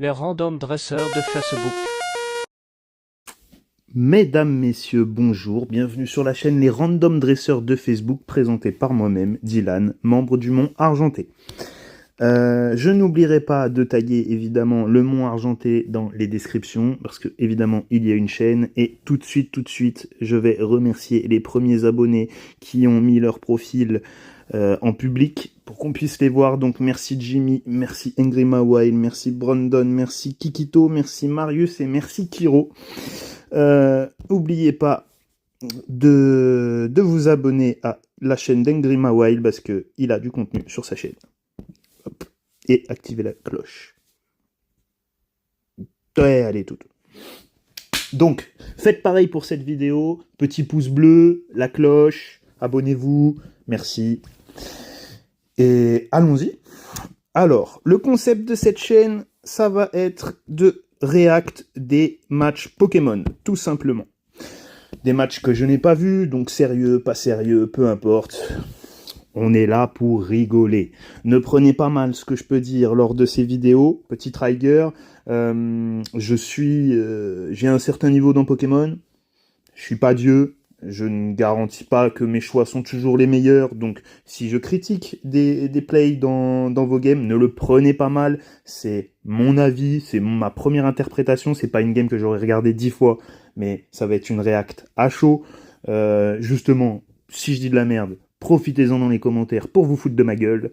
Les random dresseurs de Facebook. Mesdames, messieurs, bonjour, bienvenue sur la chaîne Les Random Dresseurs de Facebook, présentée par moi-même, Dylan, membre du Mont Argenté. Je n'oublierai pas de taguer évidemment le Mont Argenté dans les descriptions, parce que évidemment il y a une chaîne, et tout de suite, je vais remercier les premiers abonnés qui ont mis leur profil en public pour qu'on puisse les voir. Donc merci Jimmy, merci Engrima Wild, merci Brandon, merci Kikito, merci Marius et merci Kiro. N'oubliez pas de vous abonner à la chaîne d'Engrima Wild parce qu'il a du contenu sur sa chaîne. Hop. Et activez la cloche. Ouais, allez, tout. Donc, faites pareil pour cette vidéo. Petit pouce bleu, la cloche, abonnez-vous, merci. Et allons-y. Alors, le concept de cette chaîne, ça va être de react des matchs Pokémon, tout simplement. Des matchs que je n'ai pas vus, donc sérieux, pas sérieux, peu importe. On est là pour rigoler. Ne prenez pas mal ce que je peux dire lors de ces vidéos. Petit trigger, j'ai un certain niveau dans Pokémon. Je suis pas Dieu. Je ne garantis pas que mes choix sont toujours les meilleurs. Donc, si je critique des plays dans vos games, ne le prenez pas mal. C'est mon avis, c'est ma première interprétation. C'est pas une game que j'aurais regardé 10 fois, mais ça va être une react à chaud. Justement, si je dis de la merde, profitez-en dans les commentaires pour vous foutre de ma gueule.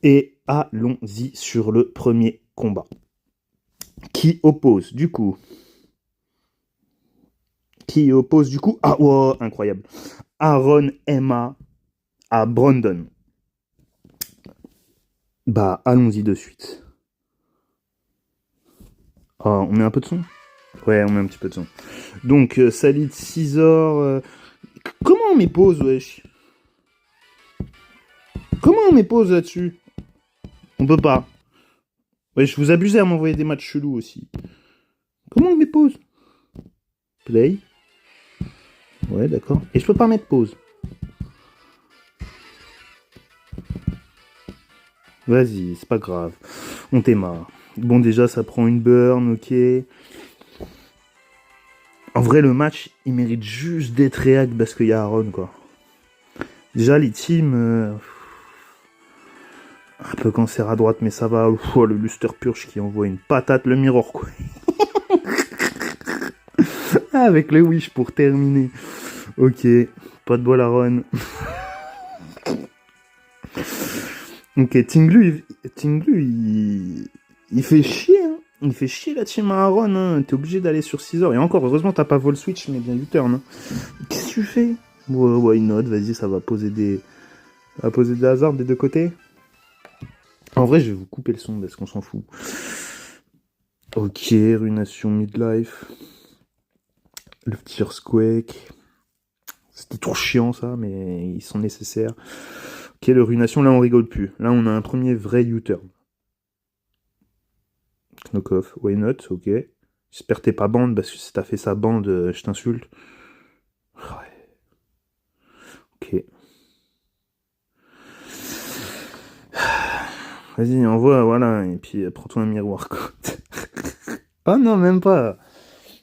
Et allons-y sur le premier combat. Qui oppose, du coup... Ah, wow, incroyable. Aaron Emma à Brandon. Bah, allons-y de suite. Oh, on met un peu de son? Ouais, on met un petit peu de son. Donc, Salid Scizor... Comment on met pause, wesh? Comment on met pause là-dessus? On peut pas. Wesh, vous abusez à m'envoyer des matchs chelous aussi. Comment on met pause? Play. Ouais, d'accord. Et je peux pas mettre pause. Vas-y, c'est pas grave. On t'aimera. Bon, déjà, ça prend une burn, ok. En vrai, le match, il mérite juste d'être réact parce qu'il y a Aaron, quoi. Déjà, les teams... un peu cancer à droite, mais ça va. Oh, le Luster Purge qui envoie une patate, le Mirror, quoi. Avec le Wish pour terminer. Ok, pas de bol Aaron. Ok, Tinglu, il fait chier, hein. Il fait chier la team à Aaron, hein. T'es obligé d'aller sur 6 heures. Et encore, heureusement, t'as pas vol switch, mais bien du turn, hein. Qu'est-ce que tu fais? Ouais, why not? Vas-y, ça va poser des hasards des deux côtés. En vrai, je vais vous couper le son parce qu'on s'en fout. Ok, Runation Midlife. Le petit Earthquake. C'était trop chiant, ça, mais ils sont nécessaires. Ok, le Runation, là, on rigole plus. Là, on a un premier vrai U-turn. Knockoff, why not, ok. J'espère que t'es pas bande, parce que si t'as fait sa bande, je t'insulte. Ouais. Ok. Vas-y, envoie, voilà, et puis prends-toi un miroir code. Ah non, même pas.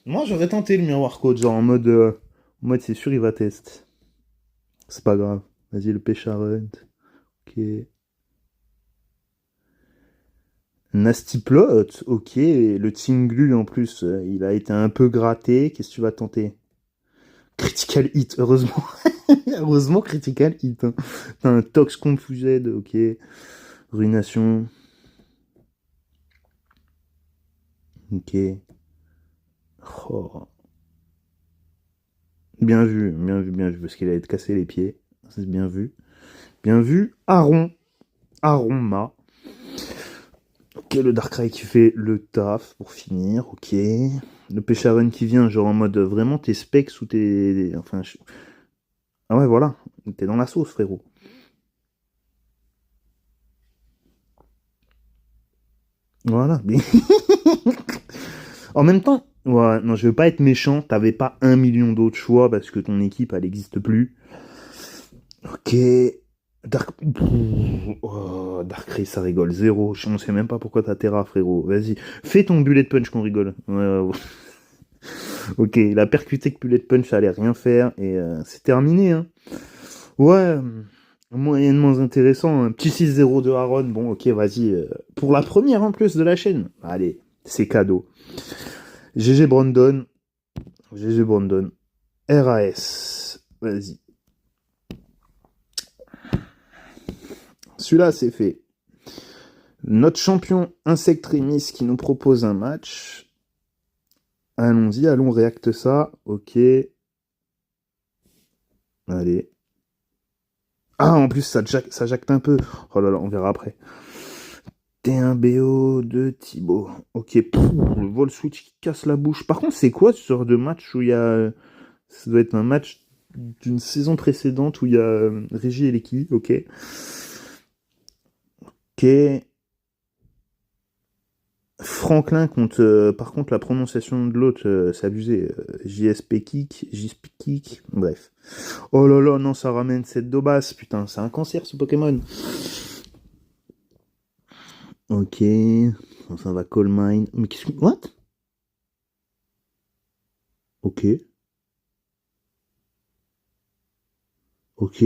Moi, j'aurais tenté le miroir code, genre en mode c'est sûr, il va test. C'est pas grave. Vas-y, le Pêcharent. Ok. Nasty Plot, ok. Le Tinglu, en plus, il a été un peu gratté. Qu'est-ce que tu vas tenter? Critical Hit, heureusement. Heureusement, Critical Hit. Hein. T'as un Tox Confused, ok. Ruination. Ok. Oh. Bien vu, parce qu'il allait te casser les pieds. C'est bien vu. Bien vu. Aron Ok, le Darkrai qui fait le taf pour finir, ok. Le Pêcharent qui vient, genre en mode vraiment tes specs ou tes... Enfin, ah ouais, voilà. T'es dans la sauce, frérot. Voilà. En même temps, ouais, non, je veux pas être méchant, t'avais pas 1 million d'autres choix parce que ton équipe, elle existe plus. Ok. Oh, Darkrai, ça rigole. Zéro. On sait même pas pourquoi t'as Terra, frérot. Vas-y. Fais ton bullet punch qu'on rigole. Ouais. Ok, il a percuté que bullet punch, ça allait rien faire. Et c'est terminé, hein. Ouais. Moyennement intéressant. Un petit 6-0 de Aaron. Bon, ok, vas-y. Pour la première en plus de la chaîne. Allez, c'est cadeau. GG Brandon. GG Brandon. RAS. Vas-y. Celui-là, c'est fait. Notre champion Insectremis qui nous propose un match. Allons-y, allons réacte ça. Ok. Allez. Ah, en plus, ça jacte un peu. Oh là là, on verra après. T1BO de Thibaut. Ok, le vol switch qui casse la bouche. Par contre, c'est quoi ce genre de match où il y a... Ça doit être un match d'une saison précédente où il y a Régie et Leki. Ok. Ok. Franklin contre... par contre, la prononciation de l'autre, c'est abusé. JSP Kick, JSP Kick, bref. Oh là là, non, ça ramène cette Dobas. Putain, c'est un cancer ce Pokémon. Ok, ça va Coal Mine. Mais qu'est-ce que... What? Ok. Ok.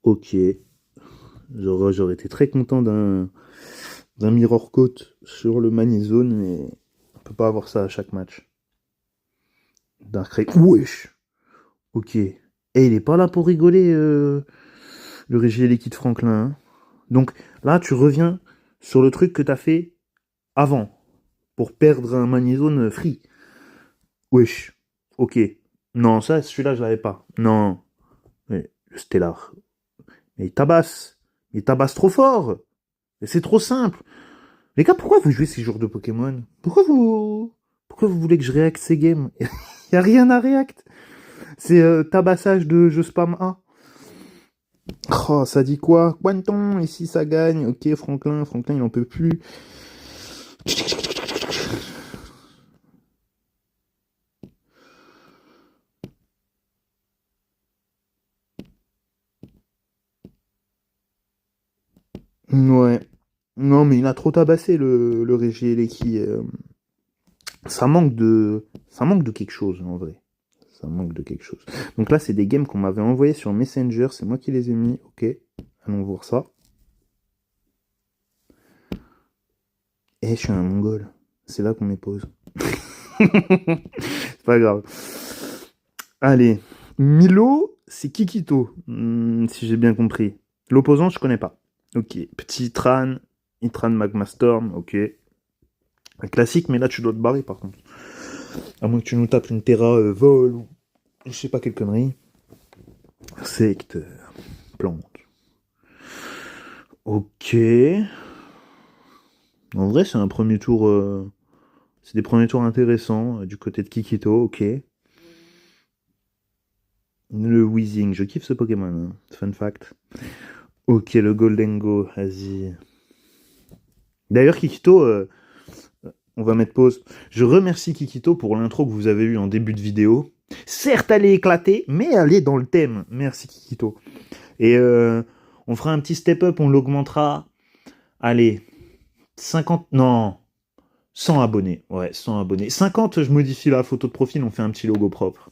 Ok. J'aurais été très content d'un Mirror Coat sur le Manizone, mais on peut pas avoir ça à chaque match. Darkrai. Wesh. Ok. Et il est pas là pour rigoler, le Régis Liquide Franklin. Hein. Donc là, tu reviens sur le truc que t'as fait avant pour perdre un Manizone free. Wesh. Ok. Non, ça, celui-là, je l'avais pas. Non. Mais le Stellar. Mais il tabasse trop fort. Et c'est trop simple. Les gars, pourquoi vous jouez ces jours de Pokémon? Pourquoi vous voulez que je réacte ces games? Y a rien à réact. C'est tabassage de je spam A. Oh, ça dit quoi? Quanton, ici ça gagne. Ok, Franklin, il en peut plus. Ouais. Non, mais il a trop tabassé le Régi et Leki. Ça manque de quelque chose en vrai. Ça manque de quelque chose. Donc là, c'est des games qu'on m'avait envoyés sur Messenger. C'est moi qui les ai mis. Ok. Allons voir ça. Eh, je suis un mongol. C'est là qu'on les pose. C'est pas grave. Allez. Milo, c'est Kikito. Si j'ai bien compris. L'opposant, je connais pas. Ok. Petit Itran Magma Storm. Ok. Un classique, mais là, tu dois te barrer par contre. À moins que tu nous tapes une Terra vol ou je sais pas quelle connerie. Secte. Plante. Ok. En vrai, c'est un premier tour. C'est des premiers tours intéressants du côté de Kikito. Ok. Le Weezing, je kiffe ce Pokémon. Hein. Fun fact. Ok, le Goldengo, vas-y. D'ailleurs, Kikito, on va mettre pause. Je remercie Kikito pour l'intro que vous avez eue en début de vidéo. Certes, elle est éclatée, mais elle est dans le thème. Merci Kikito. Et on fera un petit step-up, on l'augmentera. Allez, 50... Non, 100 abonnés. Ouais, 100 abonnés. 50, je modifie la photo de profil, on fait un petit logo propre.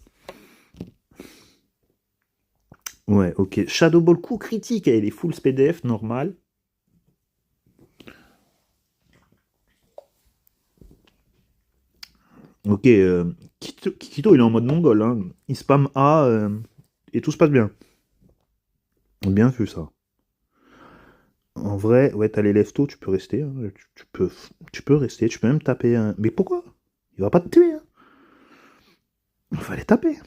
Ouais, ok. Shadow Ball coup critique, elle est full SPDF, normal. Ok, Kikito, il est en mode mongol. Hein. Il spam A et tout se passe bien. Bien vu ça. En vrai, ouais, t'as les leftos, tu peux rester. Hein. Tu peux rester, tu peux même taper un... Mais pourquoi? Il va pas te tuer. Hein. Il fallait taper.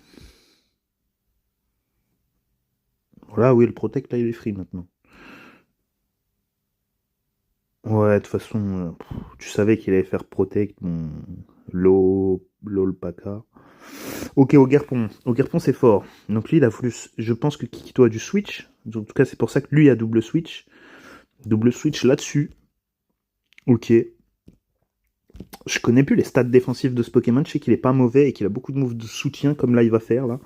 Voilà, oui, le protect, là, il est free maintenant. Ouais, de toute façon, tu savais qu'il allait faire protect, mon l'Olpaka. Ok, au Garpon. Au Garpon, c'est fort. Donc lui, il a voulu... Je pense que Kikito a du switch. En tout cas, c'est pour ça que lui a double switch. Double switch là-dessus. Ok. Je connais plus les stats défensifs de ce Pokémon. Je sais qu'il est pas mauvais et qu'il a beaucoup de moves de soutien, comme là, il va faire, là.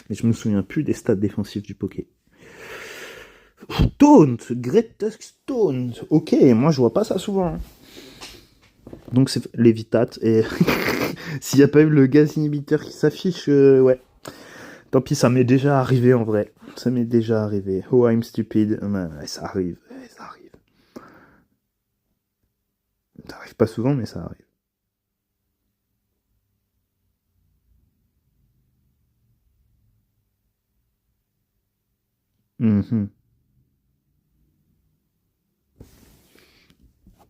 Mais je me souviens plus des stats défensifs du Poké. Taunt, Great Tusk Taunt. Ok, moi je vois pas ça souvent. Donc c'est Lévitat et s'il n'y a pas eu le gaz inhibiteur qui s'affiche, ouais. Tant pis, ça m'est déjà arrivé en vrai. Ça m'est déjà arrivé. Oh, I'm stupid. Ouais, ça arrive. Ouais, ça arrive. Ça arrive pas souvent, mais ça arrive. Mhm.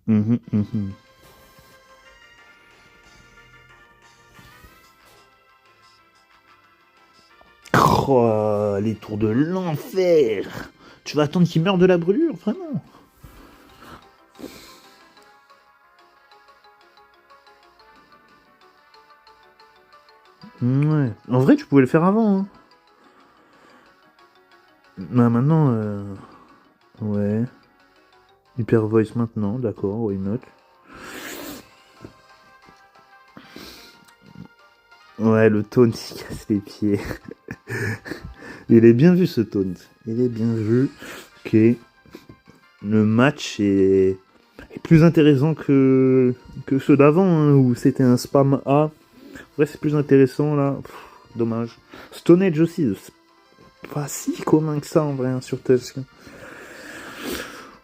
Mhm, mhm. Oh, les tours de l'enfer. Tu vas attendre qu'il meure de la brûlure, vraiment? Ouais. En vrai, tu pouvais le faire avant. Hein. Bah maintenant, ouais. Hyper Voice maintenant, d'accord, why not? Ouais, le taunt, il casse les pieds. Il est bien vu ce taunt. Il est bien vu. Ok. Le match est plus intéressant que ceux d'avant, hein, où c'était un spam A. Ouais, c'est plus intéressant là. Pff, dommage. Stone Age aussi, c'est pas si commun que ça en vrai hein, sur Tusk.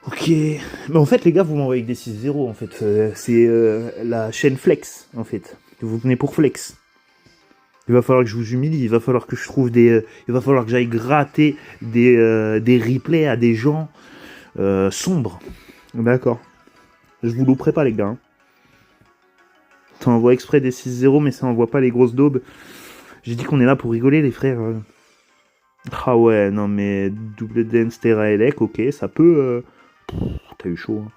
Ok. Mais en fait, les gars, vous m'envoyez des 6-0 en fait. C'est la chaîne Flex en fait. Vous venez pour Flex. Il va falloir que je vous humilie, il va falloir que je trouve il va falloir que j'aille gratter des replays à des gens sombres. D'accord. Je vous louperai pas les gars. Hein. Ça envoie exprès des 6-0 mais ça envoie pas les grosses daubes. J'ai dit qu'on est là pour rigoler les frères. Ah ouais, non mais double dance Terra Elec, ok, ça peut... T'as eu chaud. Hein.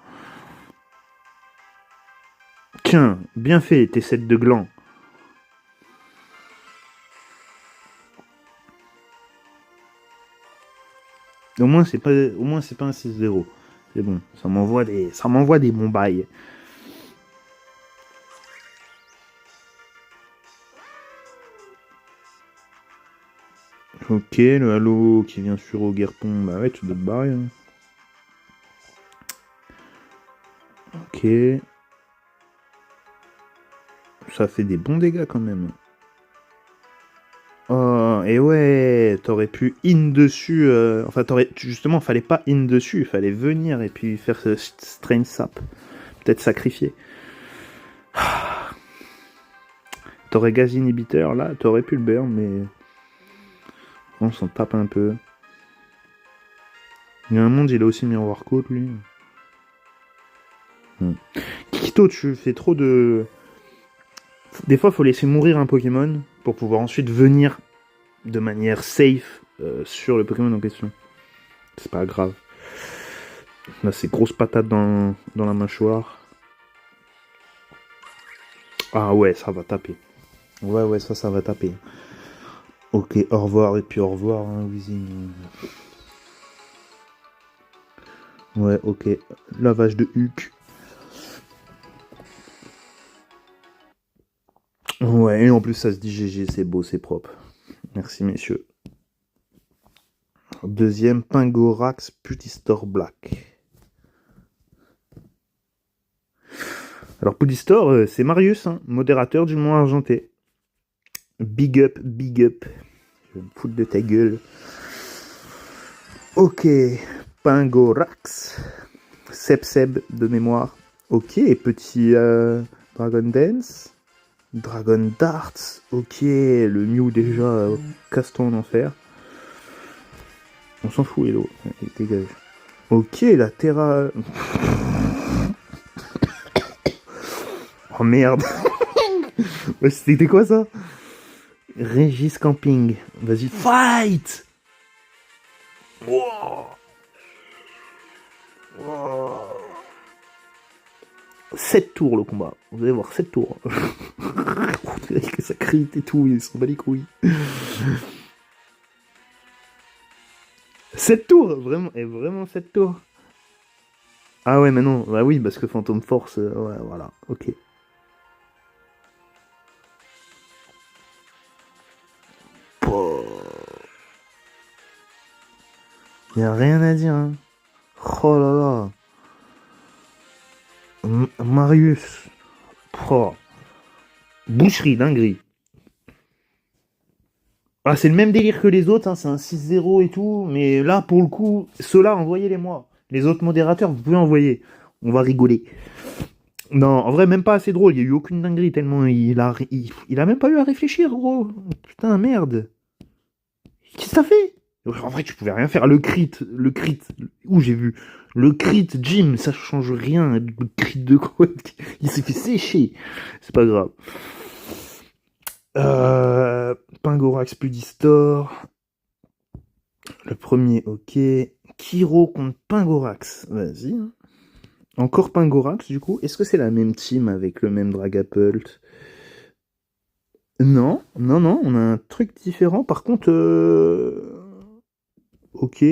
Tiens, bien fait tes sets de glands. Au moins c'est pas un 6-0. C'est bon, ça m'envoie des bons bails. Ok, le halo qui vient sur Ogerpon, bah ouais, tu dois te barrer. Hein. Ok. Ça fait des bons dégâts quand même. Oh, et ouais, t'aurais pu in dessus. Enfin, justement, fallait pas in dessus, il fallait venir et puis faire ce strain sap. Peut-être sacrifier. T'aurais gaz inhibiteur, là, t'aurais pu le burn, mais. On s'en tape un peu. Il y a un monde, il a aussi miroir côte, lui. Kikito, tu fais trop de. Des fois, faut laisser mourir un Pokémon pour pouvoir ensuite venir de manière safe sur le Pokémon en question. C'est pas grave. Là, c'est grosse patate dans la mâchoire. Ah ouais, ça va taper. Ouais, ça va taper. Ok, au revoir, et puis au revoir, hein, Weezing. Ouais, ok. Lavage de Huc. Ouais, et en plus, ça se dit GG, c'est beau, c'est propre. Merci, messieurs. Deuxième, Pingorax Putistor Black. Alors, Putistor, c'est Marius, hein, modérateur du Mont Argenté. Big up, big up. Je vais me foutre de ta gueule. Ok, Pingorax. Seb de mémoire. Ok, petit Dragon Dance. Dragon Darts. Ok, le Mew déjà casse-toi en enfer. On s'en fout, Hello. Dégage. Ok, la Terra. Oh merde. C'était quoi ça? Régis Camping. Vas-y, fight! Wow. Wow. 7 tours le combat. Vous allez voir, 7 tours. Que ça crie et tout, ils s'en bat les couilles. 7 tours, vraiment, et vraiment 7 tours. Ah ouais, mais non, bah oui, parce que Phantom Force, ouais, voilà, ok. Oh. Y a rien à dire, hein. Oh là là. Marius. Oh. Boucherie, dinguerie. Ah, c'est le même délire que les autres, hein, c'est un 6-0 et tout, mais là, pour le coup, ceux-là, envoyez-les-moi. Les autres modérateurs, vous pouvez envoyer. On va rigoler. Non, en vrai, même pas assez drôle, il y a eu aucune dinguerie, tellement il a même pas eu à réfléchir, gros. Putain, merde. Qu'est-ce que t'as fait? En vrai, tu pouvais rien faire. Le crit, où j'ai vu? Le crit, Jim, ça change rien. Le crit de quoi? Il s'est fait sécher. C'est pas grave. Pingorax Pudistor. Le premier, ok. Kiro contre Pingorax. Vas-y. Hein. Encore Pingorax, du coup. Est-ce que c'est la même team avec le même Dragapult? Non, non, non. On a un truc différent. Par contre, ok.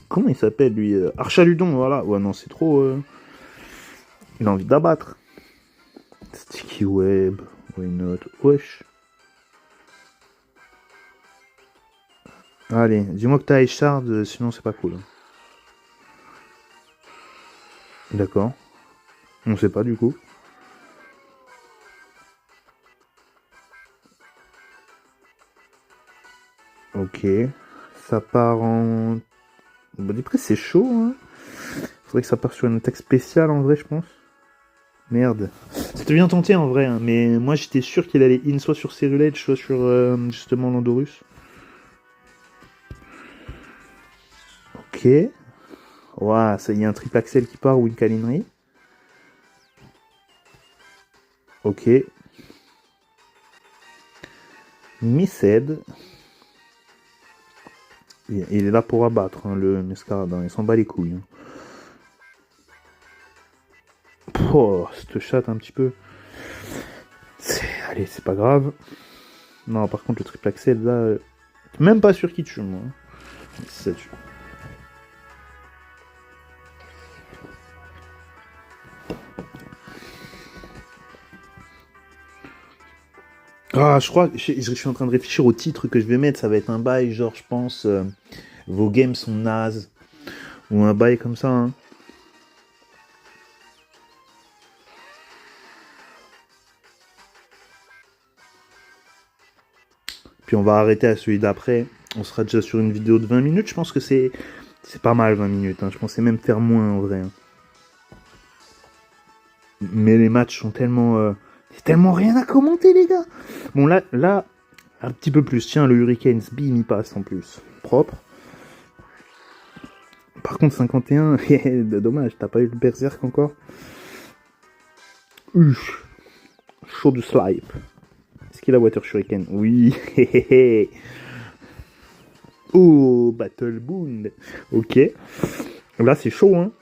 Comment il s'appelle, lui? Archaludon, voilà. Ouais, non, c'est trop... Il a envie d'abattre. Sticky Web. Why not? Wesh. Allez, dis-moi que t'as Eshard, sinon c'est pas cool. D'accord. On sait pas du coup. Ok. Ça part en... Bon, après c'est chaud, hein. Faudrait que ça parte sur une attaque spéciale en vrai, je pense. Merde. C'était bien tenté en vrai, hein, mais moi j'étais sûr qu'il allait in soit sur Cerulege, soit sur justement Landorus. Ok. Ouah, ça y a un triple axel qui part ou une câlinerie. Ok. Missed. Il est là pour abattre, hein, le Mescaradin. Il s'en bat les couilles. Hein. Oh, cette chatte un petit peu. Allez, c'est pas grave. Non, par contre, le triple axel, là... Même pas sûr qu'il tue, moi. Ça tue. Ah, je crois, je suis en train de réfléchir au titre que je vais mettre. Ça va être un bail, genre, je pense, vos games sont nazes. Ou un bail comme ça, hein. Puis on va arrêter à celui d'après. On sera déjà sur une vidéo de 20 minutes. Je pense que c'est pas mal 20 minutes. Hein. Je pensais même faire moins en vrai. Hein. Mais les matchs sont tellement... c'est tellement rien à commenter, les gars. Bon, là, un petit peu plus. Tiens, le Hurricanes, bim, il passe en plus. Propre. Par contre, 51, dommage, t'as pas eu le Berserk encore. Chaud de slipe. Est-ce qu'il a Water Shuriken? Oui. Oh, Battle Boon. Ok. Là, c'est chaud, hein.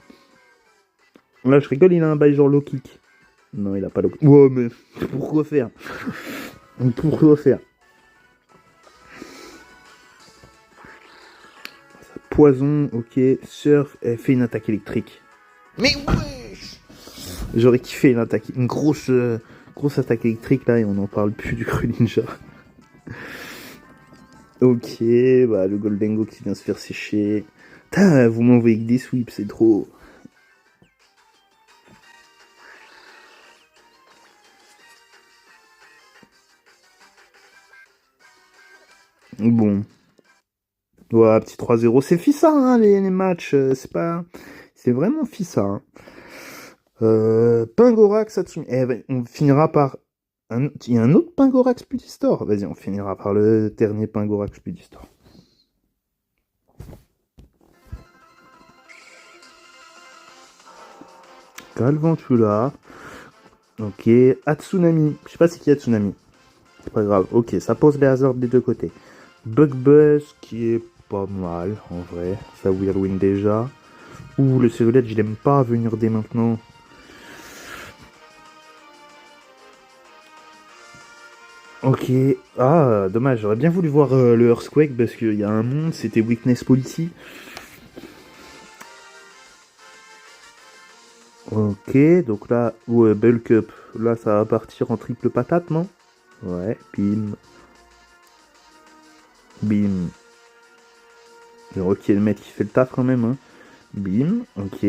Là, je rigole, il a un bail genre low kick. Non, il a pas low kick. Ouais, mais pourquoi faire? Pourquoi faire? Poison, ok. Surf, elle fait une attaque électrique. Mais wesh! J'aurais kiffé une grosse attaque électrique là et on n'en parle plus du Greninja. Ok, bah le Goldengo qui vient se faire sécher. Putain, vous m'envoyez que des sweeps, c'est trop. Bon. Ouais, petit 3-0. C'est fissa, hein, les matchs. C'est pas... C'est vraiment fissa. Hein. Pingorax, Satsumi. Eh ben, on finira par... Il y a un autre Pingorax Pudistor. Vas-y, on finira par le dernier Pingorax Pudistor. Galvantula. Ok. Atsunami. Je sais pas c'est qui Atsunami. C'est pas grave. Ok, ça pose les hasards des deux côtés. Bugbuzz qui est pas mal en vrai. Ça Whirlwind déjà. Ouh, le Cerulege, il aime pas venir dès maintenant. Ok. Ah, dommage. J'aurais bien voulu voir le Earthquake parce qu'il y a un monde, c'était Weakness Policy. Ok, donc là, ouais, Bulk Up. Là, ça va partir en triple patate, non? Ouais, pim. Bim. Ok, le mec qui fait le taf quand même. Hein. Bim. Ok.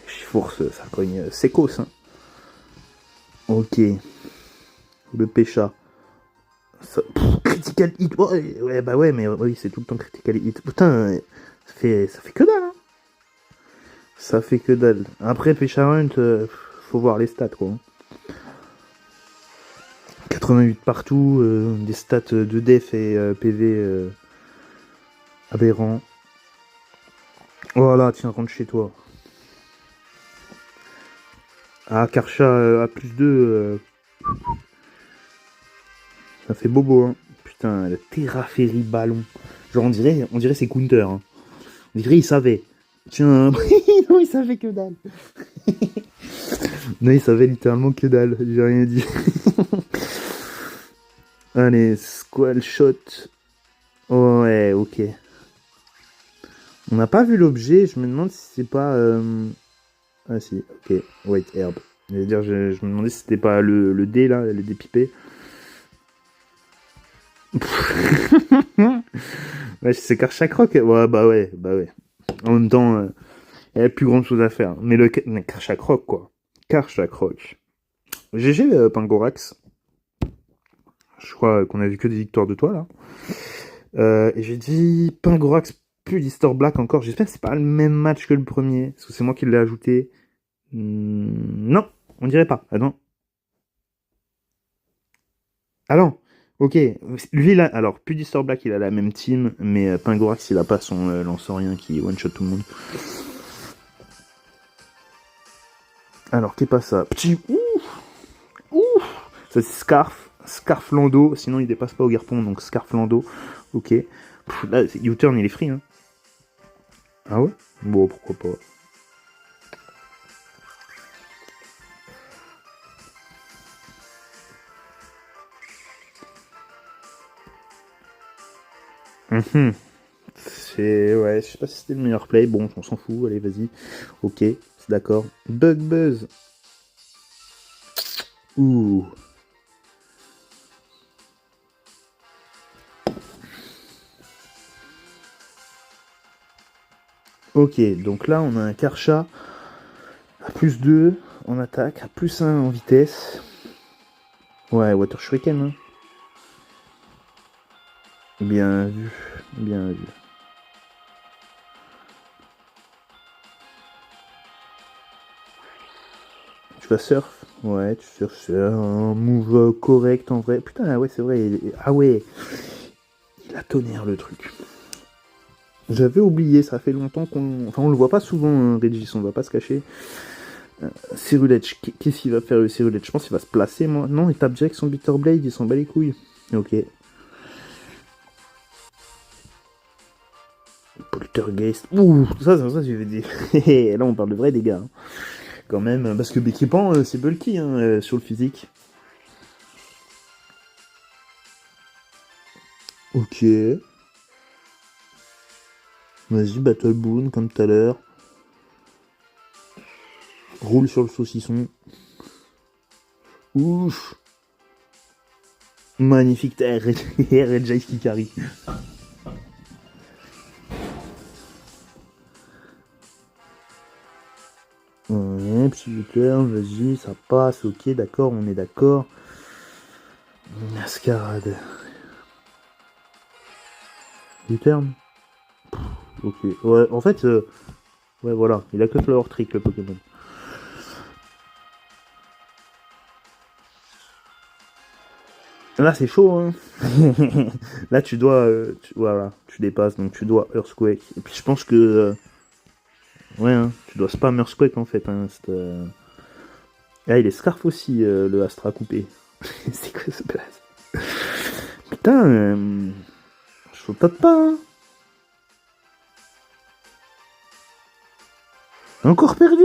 Force, ça cogne sécos. Hein. Ok. Le pécha. Critical hit. Ouais, bah ouais, mais oui, c'est tout le temps critical hit. Putain, ça fait que dalle. Hein. Ça fait que dalle. Après, Pécha Hunt, faut voir les stats, quoi. 88 partout, des stats de def et PV aberrants. Voilà, tiens, rentre chez toi. Ah, Karcha à plus 2. Ça fait bobo, hein. Putain, le Terraferry ballon. Genre, on dirait c'est Counter. Hein. On dirait il savait. Tiens, non, il savait que dalle. Non, il savait littéralement que dalle. J'ai rien dit. Allez, squall shot. Oh, ouais, ok. On n'a pas vu l'objet. Je me demande si c'est pas. Ah, si, ok. Wait, herb. Je me demandais si c'était pas le dé là, le dé pipé. Ouais, c'est Karcha Croc. Ouais, bah ouais. En même temps, il y a plus grand chose à faire. Mais le Karcha Croc, quoi. Karcha Croc. GG Pingorax. Je crois qu'on a vu que des victoires de toi là. Et j'ai dit Pingorax plus Distor Black encore. J'espère que c'est pas le même match que le premier. Parce que c'est moi qui l'ai ajouté. Non, on dirait pas. Ah non. Ah non. Ok. Lui là, alors Pudistor Black il a la même team, mais Pingorax il a pas son lance-rien qui one shot tout le monde. Alors qu'est pas ça? Petit ouf. Ça c'est Scarf Lando, sinon il dépasse pas au Garpon, donc Scarf Lando. Ok. Là, U-turn il est free, hein. Ah ouais? Bon, pourquoi pas. C'est... Ouais, je sais pas si c'était le meilleur play. Bon, on s'en fout, allez, vas-y. Ok, c'est d'accord. Bug Buzz. Ouh. Ok, donc là, on a un Karcha à plus 2 en attaque, à plus 1 en vitesse. Ouais, Water Shuriken, hein. Bien vu, bien vu. Tu vas surf? Ouais, tu surf, c'est un move correct en vrai. Putain, ouais, c'est vrai. Ah ouais, il a tonnerre le truc. J'avais oublié, ça fait longtemps qu'on... Enfin, on le voit pas souvent, hein, Regis, on va pas se cacher. Cerulege, qu'est-ce qu'il va faire le Cerulege? Je pense qu'il va se placer, moi. Non, il tape direct son Bitter Blade, il s'en bat les couilles. Ok. Poltergeist. Ouh, ça je vais dire. Là, on parle de vrais dégâts. Hein. Quand même, parce que Bekipan, c'est bulky hein, sur le physique. Ok. Vas-y, Battle Boon, comme tout à l'heure. Roule sur le saucisson. Ouf. Magnifique. Red Jace qui carry. Ouais, petit turn, vas-y, ça passe, ok, d'accord, on est d'accord. Mascarade. U-turn. Ok, ouais, en fait, ouais, voilà, il a que Flower Trick, le Pokémon. Là, c'est chaud, hein. Là, tu dois, voilà, tu dépasses, donc tu dois Earthquake. Et puis, je pense que, ouais, hein, tu dois spam Earthquake, en fait, hein. Ah, il est Scarf aussi, le Astra coupé. C'est quoi ce place? Putain, je saute pas, hein. Encore perdu.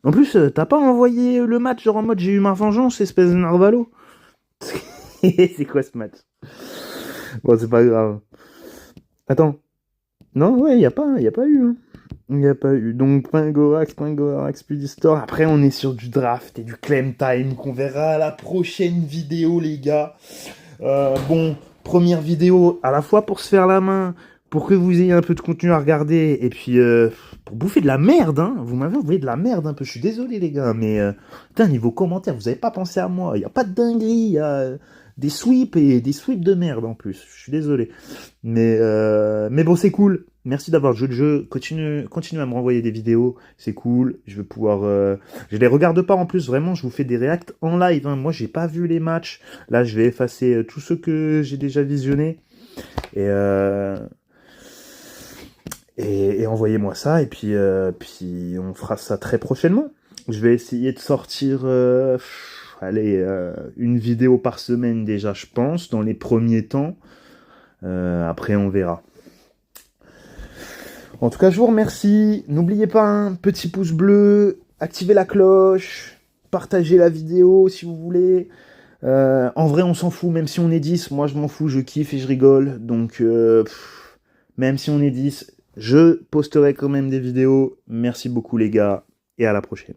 En plus, t'as pas envoyé le match genre en mode j'ai eu ma vengeance, espèce de narvalo. C'est quoi ce match? Bon, c'est pas grave. Attends. Non, ouais, y a pas eu. Hein. Y a pas eu. Donc, Pingorax, Pudistor. Après, on est sur du draft et du claim time qu'on verra à la prochaine vidéo, les gars. Bon, première vidéo à la fois pour se faire la main, pour que vous ayez un peu de contenu à regarder, et puis pour bouffer de la merde, hein. Vous m'avez envoyé de la merde un peu, je suis désolé les gars, mais putain, niveau commentaire, vous avez pas pensé à moi, il y a pas de dinguerie, il y a des sweeps et des sweeps de merde en plus, je suis désolé. Mais bon, c'est cool, merci d'avoir joué le jeu, continue à me renvoyer des vidéos, c'est cool, je vais pouvoir... Je les regarde pas en plus, vraiment, je vous fais des reacts en live, hein. Moi j'ai pas vu les matchs, là je vais effacer tous ceux que j'ai déjà visionnés, et... Et envoyez-moi ça, et puis on fera ça très prochainement. Je vais essayer de sortir une vidéo par semaine déjà, je pense, dans les premiers temps. Après, on verra. En tout cas, je vous remercie. N'oubliez pas un petit pouce bleu, activez la cloche, partagez la vidéo si vous voulez. En vrai, on s'en fout, même si on est 10, moi je m'en fous, je kiffe et je rigole. Donc, même si on est 10, je posterai quand même des vidéos. Merci beaucoup les gars, et à la prochaine.